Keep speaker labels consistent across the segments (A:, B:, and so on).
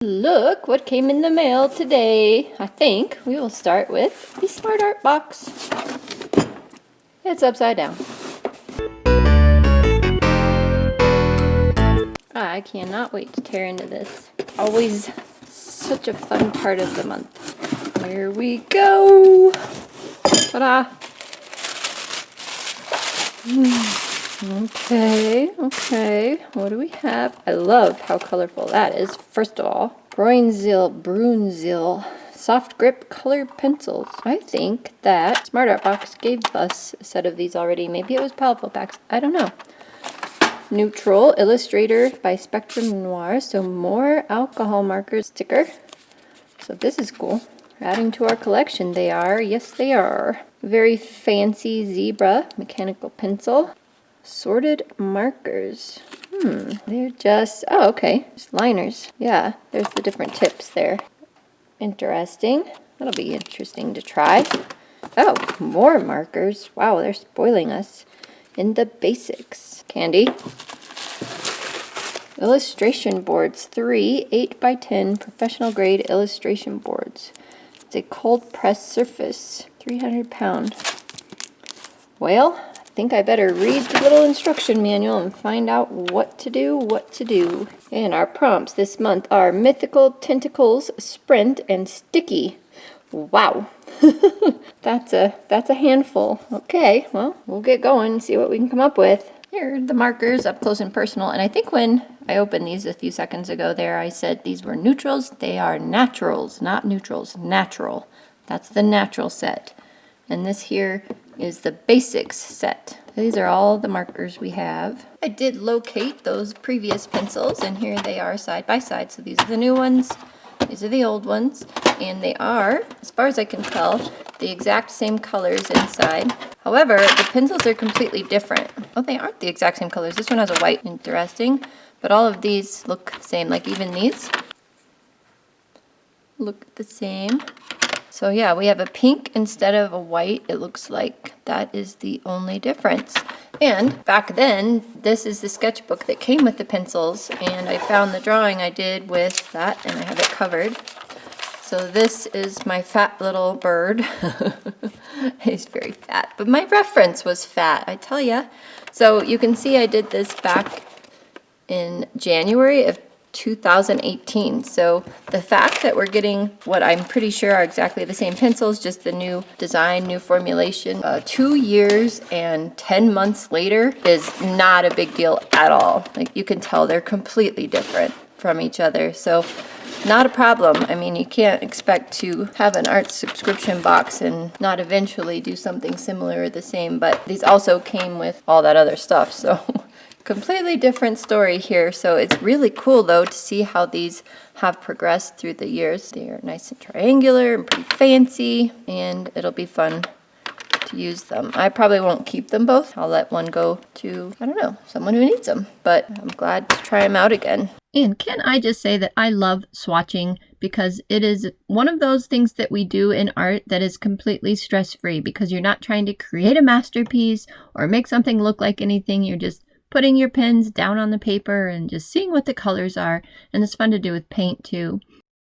A: Look what came in the mail today. I think we will start with the Smart Art box. It's upside down. I cannot wait to tear into this. Always such a fun part of the month. Here we go. Ta-da. Okay. What do we have? I love how colorful that is. First of all, Brunzil soft grip color pencils. I think that Smart Art Box gave us a set of these already. Maybe it was Powerful Packs. I don't know. Neutral Illustrator by Spectrum Noir. So more alcohol markers sticker. So this is cool. Adding to our collection. They are. Yes, they are. Very fancy zebra mechanical pencil. Sorted markers. They're just, oh, okay. Just liners. Yeah, there's the different tips there. Interesting. That'll be interesting to try. Oh, more markers. Wow, they're spoiling us in the basics. Candy. Illustration boards. 3 8x10 professional grade illustration boards. It's a cold press surface. 300 pound. Well, I think I better read the little instruction manual and find out what to do. And our prompts this month are Mythical Tentacles, Sprint, and Sticky. Wow. That's a handful. Okay, well, we'll get going and see what we can come up with. Here are the markers up close and personal. And I think when I opened these a few seconds ago there, I said these were neutrals. They are naturals, not neutrals, natural. That's the natural set. And this here is the basics set. These are all the markers we have. I did locate those previous pencils, and here they are side by side. So these are the new ones, these are the old ones, and they are, as far as I can tell, the exact same colors inside. However, the pencils are completely different. Oh, they aren't the exact same colors. This one has a white, interesting, but all of these look the same, like even these look the same. So yeah, we have a pink instead of a white. It looks like that is the only difference. And back then, this is the sketchbook that came with the pencils, and I found the drawing I did with that, and I have it covered. So this is my fat little bird. He's very fat, but my reference was fat, I tell ya. So you can see I did this back in January of 2018. So the fact that we're getting what I'm pretty sure are exactly the same pencils, just the new design, new formulation, 2 years and 10 months later is not a big deal at all. Like, you can tell they're completely different from each other. So not a problem. I mean, you can't expect to have an art subscription box and not eventually do something similar or the same, but these also came with all that other stuff. So completely different story here. So it's really cool though to see how these have progressed through the years. They are nice and triangular and pretty fancy, and it'll be fun to use them. I probably won't keep them both. I'll let one go to, I don't know, someone who needs them, but I'm glad to try them out again. And can I just say that I love swatching, because it is one of those things that we do in art that is completely stress-free, because you're not trying to create a masterpiece or make something look like anything. You're just putting your pens down on the paper and just seeing what the colors are. And it's fun to do with paint too.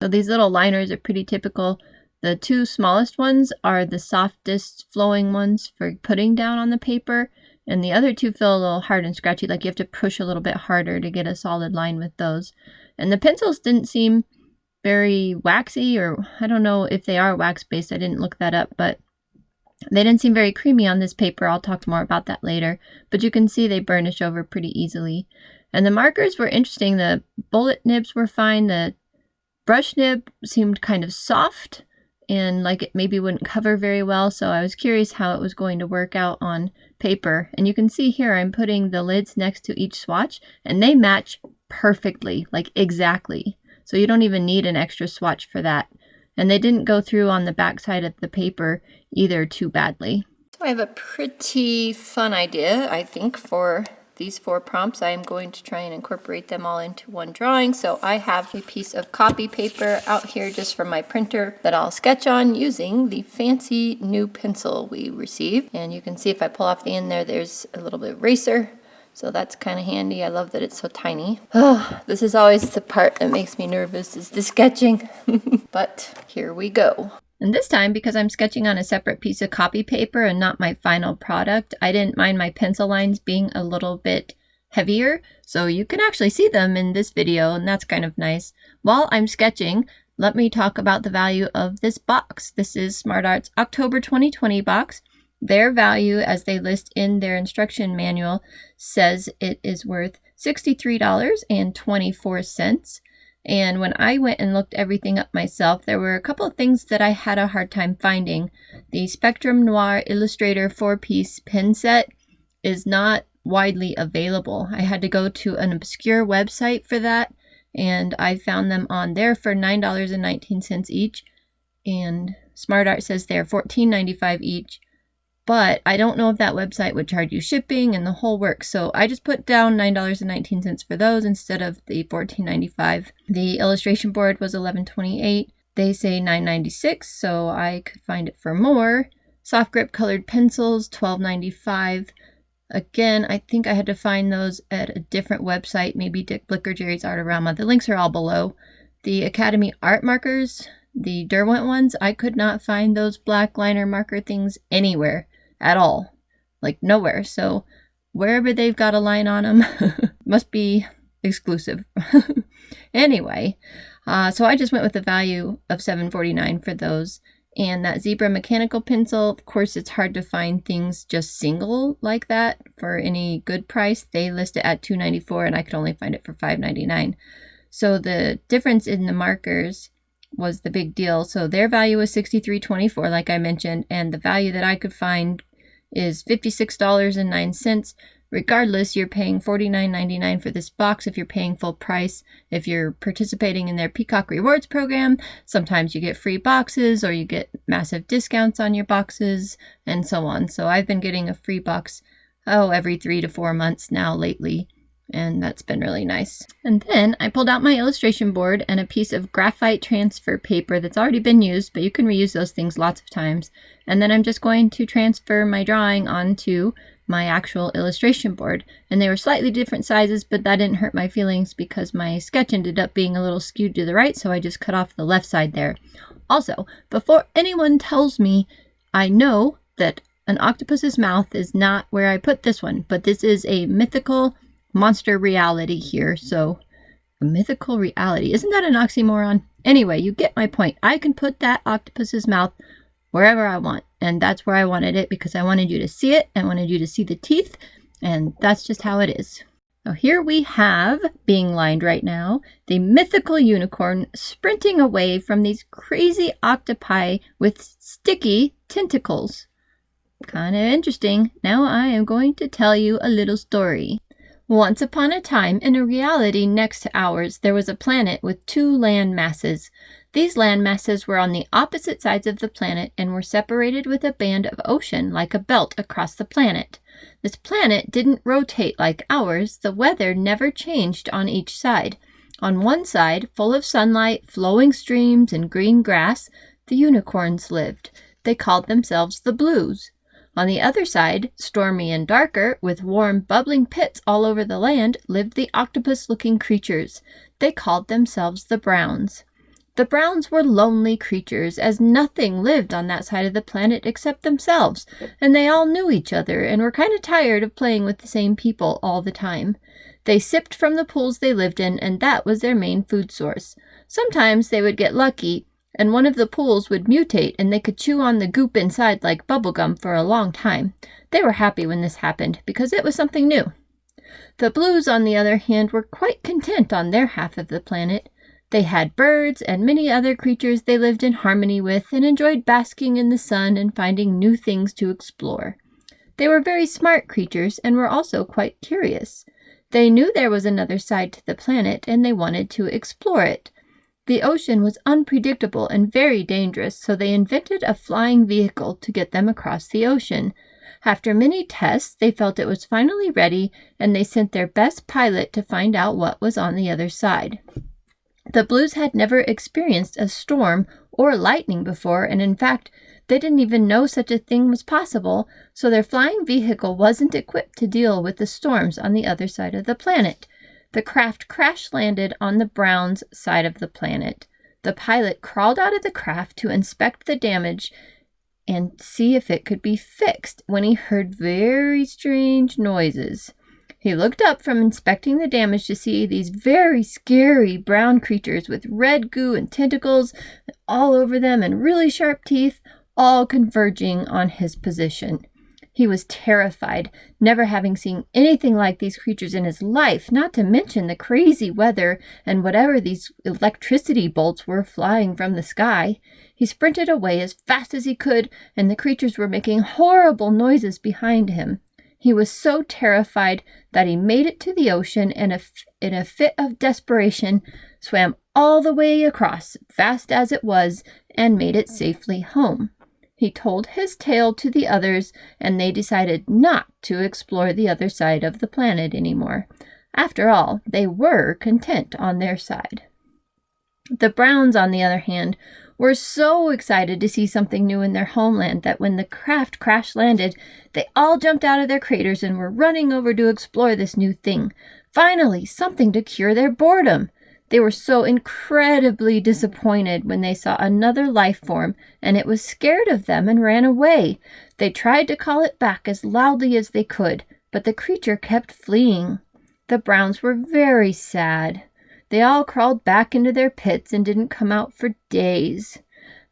A: So these little liners are pretty typical. The 2 smallest ones are the softest flowing ones for putting down on the paper. And the other 2 feel a little hard and scratchy, like you have to push a little bit harder to get a solid line with those. And the pencils didn't seem very waxy, or I don't know if they are wax based. I didn't look that up, but they didn't seem very creamy on this paper. I'll talk more about that later. But you can see they burnish over pretty easily. And the markers were interesting. The bullet nibs were fine. The brush nib seemed kind of soft and like it maybe wouldn't cover very well. So I was curious how it was going to work out on paper. And you can see here I'm putting the lids next to each swatch, and they match perfectly, like exactly. So you don't even need an extra swatch for that. And they didn't go through on the back side of the paper either too badly. So I have a pretty fun idea, I think, for these 4 prompts. I am going to try and incorporate them all into one drawing. So I have a piece of copy paper out here just from my printer that I'll sketch on using the fancy new pencil we received. And you can see if I pull off the end there, there's a little bit of eraser. So that's kind of handy. I love that it's so tiny. Oh, this is always the part that makes me nervous, is the sketching. But here we go. And this time, because I'm sketching on a separate piece of copy paper and not my final product, I didn't mind my pencil lines being a little bit heavier. So you can actually see them in this video, and that's kind of nice. While I'm sketching, let me talk about the value of this box. This is Smart Art's October 2020 box. Their value, as they list in their instruction manual, says it is worth $63.24. And when I went and looked everything up myself, there were a couple of things that I had a hard time finding. The Spectrum Noir Illustrator 4-piece pen set is not widely available. I had to go to an obscure website for that, and I found them on there for $9.19 each. And Smart Art says they're $14.95 each. But I don't know if that website would charge you shipping and the whole works. So I just put down $9.19 for those instead of the $14.95. The illustration board was $11.28. They say $9.96, so I could find it for more. Soft grip colored pencils, $12.95. Again, I think I had to find those at a different website, maybe Dick Blick or Jerry's Artorama. The links are all below. The Academy Art Markers, the Derwent ones, I could not find those black liner marker things anywhere at all. Like nowhere. So wherever they've got a line on them, must be exclusive. Anyway, so I just went with the value of $7.49 for those. And that Zebra mechanical pencil, of course, it's hard to find things just single like that for any good price. They list it at $2.94 and I could only find it for $5.99. So the difference in the markers was the big deal. So their value was $63.24, like I mentioned, and the value that I could find is $56.09. Regardless, you're paying $49.99 for this box if you're paying full price. If you're participating in their Peacock Rewards program, sometimes you get free boxes or you get massive discounts on your boxes and so on. So I've been getting a free box, every 3 to 4 months now lately. And that's been really nice. And then I pulled out my illustration board and a piece of graphite transfer paper that's already been used, but you can reuse those things lots of times. And then I'm just going to transfer my drawing onto my actual illustration board. And they were slightly different sizes, but that didn't hurt my feelings because my sketch ended up being a little skewed to the right, so I just cut off the left side there. Also, before anyone tells me, I know that an octopus's mouth is not where I put this one, but this is a mythical monster reality here. So a mythical reality, isn't that an oxymoron? Anyway, you get my point. I can put that octopus's mouth wherever I want, and that's where I wanted it because I wanted you to see it. I wanted you to see the teeth, and that's just how it is. Now here we have, being lined right now, the mythical unicorn sprinting away from these crazy octopi with sticky tentacles. Kind of interesting. Now I am going to tell you a little story. Once upon a time, in a reality next to ours, there was a planet with 2 land masses. These land masses were on the opposite sides of the planet and were separated with a band of ocean like a belt across the planet. This planet didn't rotate like ours. The weather never changed on each side. On one side, full of sunlight, flowing streams, and green grass, the unicorns lived. They called themselves the Blues. On the other side, stormy and darker, with warm, bubbling pits all over the land, lived the octopus-looking creatures. They called themselves the Browns. The Browns were lonely creatures, as nothing lived on that side of the planet except themselves, and they all knew each other and were kind of tired of playing with the same people all the time. They sipped from the pools they lived in, and that was their main food source. Sometimes they would get lucky, and one of the pools would mutate and they could chew on the goop inside like bubblegum for a long time. They were happy when this happened because it was something new. The Blues, on the other hand, were quite content on their half of the planet. They had birds and many other creatures they lived in harmony with and enjoyed basking in the sun and finding new things to explore. They were very smart creatures and were also quite curious. They knew there was another side to the planet and they wanted to explore it. The ocean was unpredictable and very dangerous, so they invented a flying vehicle to get them across the ocean. After many tests, they felt it was finally ready, and they sent their best pilot to find out what was on the other side. The Blues had never experienced a storm or lightning before, and in fact, they didn't even know such a thing was possible, so their flying vehicle wasn't equipped to deal with the storms on the other side of the planet. The craft crash-landed on the Browns' side of the planet. The pilot crawled out of the craft to inspect the damage and see if it could be fixed when he heard very strange noises. He looked up from inspecting the damage to see these very scary brown creatures with red goo and tentacles all over them and really sharp teeth, all converging on his position. He was terrified, never having seen anything like these creatures in his life, not to mention the crazy weather and whatever these electricity bolts were flying from the sky. He sprinted away as fast as he could, and the creatures were making horrible noises behind him. He was so terrified that he made it to the ocean and in a fit of desperation swam all the way across, fast as it was, and made it safely home. He told his tale to the others, and they decided not to explore the other side of the planet anymore. After all, they were content on their side. The Browns, on the other hand, were so excited to see something new in their homeland that when the craft crash-landed, they all jumped out of their craters and were running over to explore this new thing. Finally, something to cure their boredom. They were so incredibly disappointed when they saw another life form, and it was scared of them and ran away. They tried to call it back as loudly as they could, but the creature kept fleeing. The Browns were very sad. They all crawled back into their pits and didn't come out for days.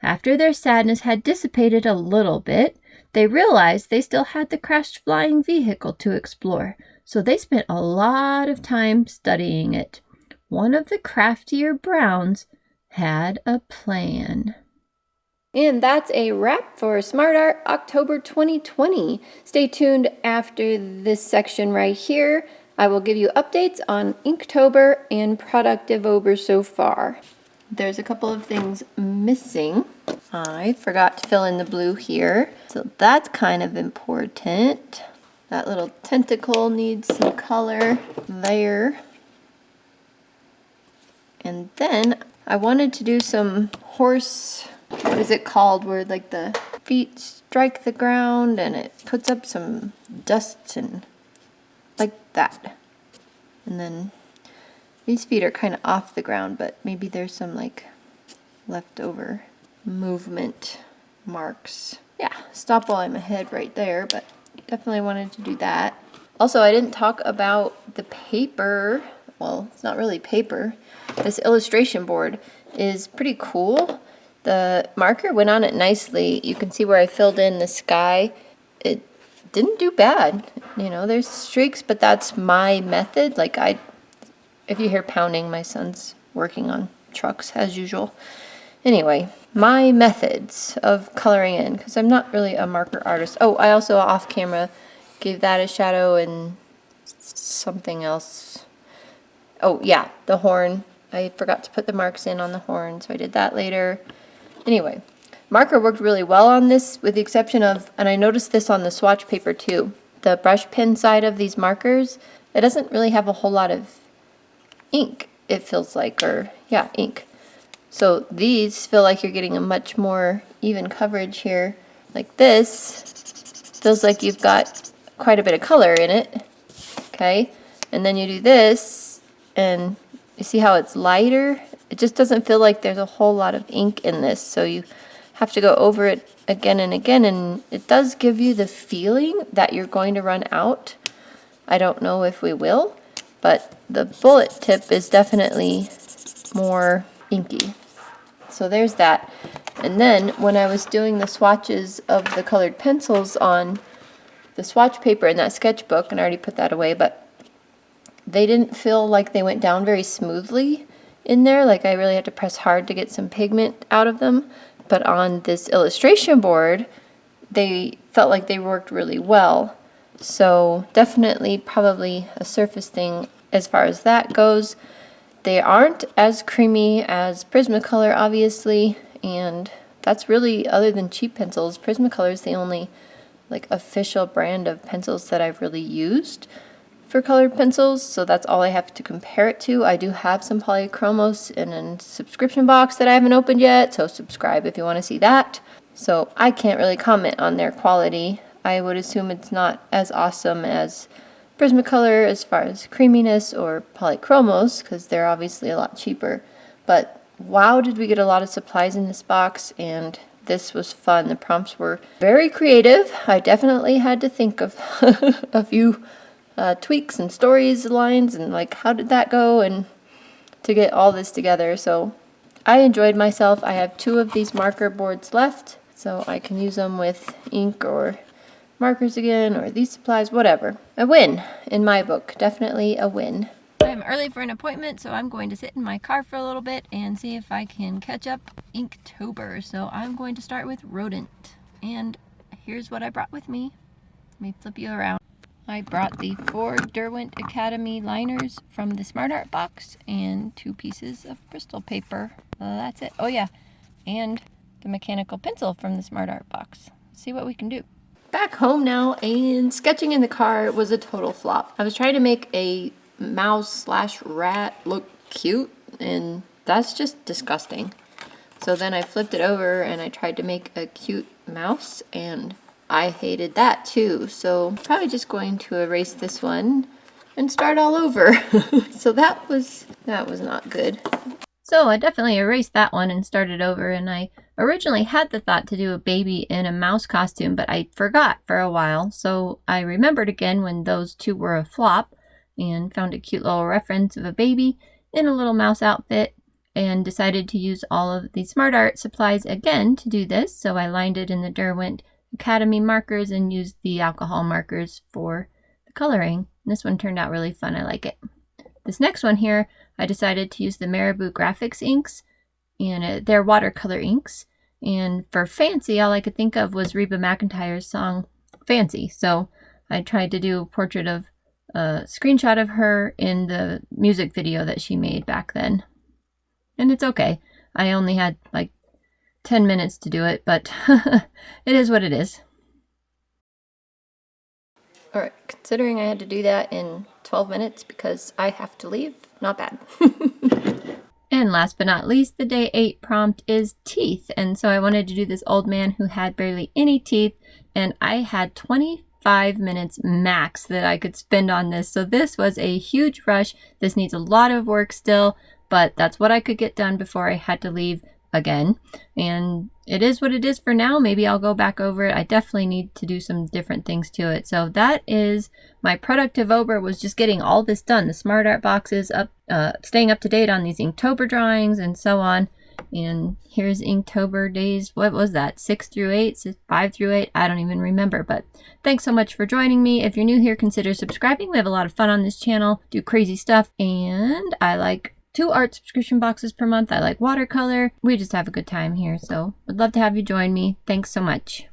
A: After their sadness had dissipated a little bit, they realized they still had the crashed flying vehicle to explore, so they spent a lot of time studying it. One of the craftier Browns had a plan. And that's a wrap for Smart Art October 2020. Stay tuned after this section right here. I will give you updates on Inktober and Productivober so far. There's a couple of things missing. I forgot to fill in the blue here, so that's kind of important. That little tentacle needs some color there. And then I wanted to do some horse, what is it called, where like the feet strike the ground and it puts up some dust and like that. And then these feet are kind of off the ground, but maybe there's some like leftover movement marks. Yeah, stop while I'm ahead right there, but definitely wanted to do that. Also, I didn't talk about the paper. Well, it's not really paper. This illustration board is pretty cool. The marker went on it nicely. You can see where I filled in the sky. It didn't do bad. You know, there's streaks, but that's my method. Like if you hear pounding, my son's working on trucks as usual. Anyway, my methods of coloring in, because I'm not really a marker artist. Oh, I also off camera gave that a shadow and something else. Oh yeah, the horn. I forgot to put the marks in on the horn, so I did that later. Anyway, marker worked really well on this, with the exception of, and I noticed this on the swatch paper too, the brush pen side of these markers, it doesn't really have a whole lot of ink, it feels like, or yeah, ink. So these feel like you're getting a much more even coverage here. Like this feels like you've got quite a bit of color in it, okay? And then you do this, and you see how it's lighter? It just doesn't feel like there's a whole lot of ink in this, so you have to go over it again and again, and it does give you the feeling that you're going to run out. I don't know if we will, but the bullet tip is definitely more inky. So there's that. And then when I was doing the swatches of the colored pencils on the swatch paper in that sketchbook, and I already put that away, but they didn't feel like they went down very smoothly in there. Like I really had to press hard to get some pigment out of them. But on this illustration board, they felt like they worked really well. So definitely probably a surface thing as far as that goes. They aren't as creamy as Prismacolor, obviously, and that's really, other than cheap pencils, Prismacolor is the only like official brand of pencils that I've really used for colored pencils, so that's all I have to compare it to. I do have some polychromos in a subscription box that I haven't opened yet, so subscribe if you want to see that. So I can't really comment on their quality. I would assume it's not as awesome as Prismacolor as far as creaminess or polychromos, because they're obviously a lot cheaper. But wow, did we get a lot of supplies in this box, and this was fun. The prompts were very creative. I definitely had to think of a few tweaks and stories lines and like how did that go and to get all this together. So I enjoyed myself. I have 2 of these marker boards left, so I can use them with ink or markers again, or these supplies, whatever. A win in my book, definitely a win. I'm early for an appointment, so I'm going to sit in my car for a little bit and see if I can catch up Inktober. So I'm going to start with Rodent, and here's what I brought with me. Let me flip you around. I brought the 4 Derwent Academy liners from the Smart Art box and 2 pieces of Bristol paper. That's it. Oh yeah, and the mechanical pencil from the Smart Art box. Let's see what we can do. Back home now, and sketching in the car was a total flop. I was trying to make a mouse/rat look cute, and that's just disgusting. So then I flipped it over and I tried to make a cute mouse, and I hated that too. So I'm probably just going to erase this one and start all over. So that was not good. So I definitely erased that one and started over, and I originally had the thought to do a baby in a mouse costume, but I forgot for a while. So I remembered again when those 2 were a flop and found a cute little reference of a baby in a little mouse outfit and decided to use all of the Smart Art supplies again to do this. So I lined it in the Derwent Academy markers and used the alcohol markers for the coloring. And this one turned out really fun. I like it. This next one here, I decided to use the Marabou Graphics inks, and they're watercolor inks. And for Fancy, all I could think of was Reba McEntire's song Fancy. So I tried to do a portrait of a screenshot of her in the music video that she made back then. And it's okay. I only had like 10 minutes to do it, but it is what it is. Alright, considering I had to do that in 12 minutes because I have to leave, not bad. And last but not least, the day 8 prompt is teeth. And so I wanted to do this old man who had barely any teeth, and I had 25 minutes max that I could spend on this. So this was a huge rush. This needs a lot of work still, but that's what I could get done before I had to leave again. And it is what it is for now. Maybe I'll go back over it. I definitely need to do some different things to it. So that is my Productivober, was just getting all this done. The Smart Art boxes up, staying up to date on these Inktober drawings and so on. And here's Inktober days. What was that? 6 through 8, 5 through 8? I don't even remember. But thanks so much for joining me. If you're new here, consider subscribing. We have a lot of fun on this channel, do crazy stuff, and I like 2 art subscription boxes per month. I like watercolor. We just have a good time here, so would love to have you join me. Thanks so much.